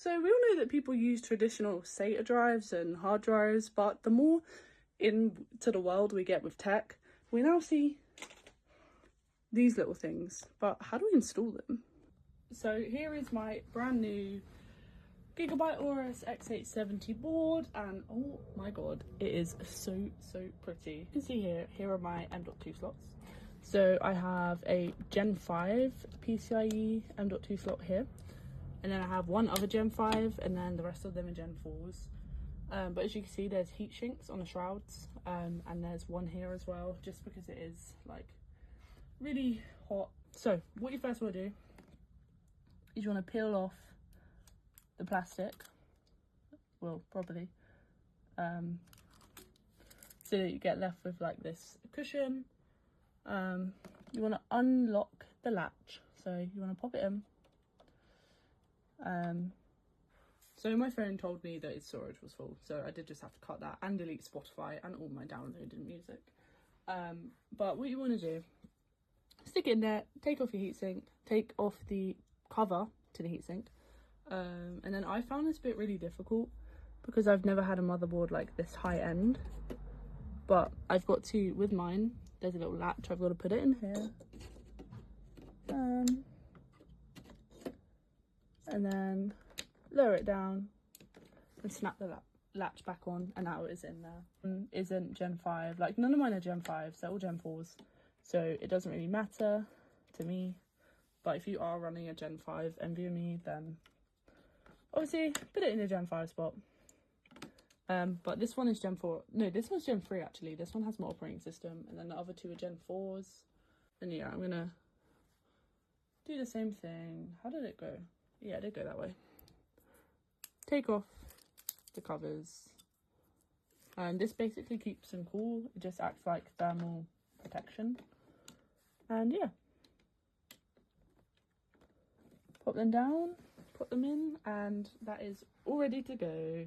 So we all know that people use traditional SATA drives and hard drives, but the more into the world we get with tech, we now see these little things. But how do we install them? So here is my brand new Gigabyte Aorus X870 board, and oh my god, it is so pretty. You can see here are my M.2 slots. So I have a Gen 5 PCIe M.2 slot here, and then I have one other Gen 5, and then the rest of them are Gen 4s. But as you can see, there's heat sinks on the shrouds, and there's one here as well, just because it is like really hot. So what you first want to do is you want to peel off the plastic, well, properly, so that you get left with like this cushion. You want to unlock the latch, so you want to pop it in. So my phone told me that its storage was full, so I did just have to cut that and delete Spotify and all my downloaded music. But what you want to do, stick it in there, take off your heatsink, take off the cover to the heatsink, and then I found this bit really difficult because I've never had a motherboard like this high end, but I've got to, with mine, there's a little latch, I've got to put it in here, and then lower it down and snap the latch back on, and now it is in there. Isn't Gen 5, like none of mine are Gen 5s, they're all Gen 4s, so it doesn't really matter to me. But if you are running a Gen 5 NVMe, then obviously put it in a Gen 5 spot. But this one is Gen 4, no, this one's Gen 3 actually. This one has more operating system, and then the other two are Gen 4s. And yeah, I'm gonna do the same thing. How did it go? Yeah, it did go that way. Take off the covers, and this basically keeps them cool. It just acts like thermal protection. And yeah, pop them down, put them in, and that is all ready to go.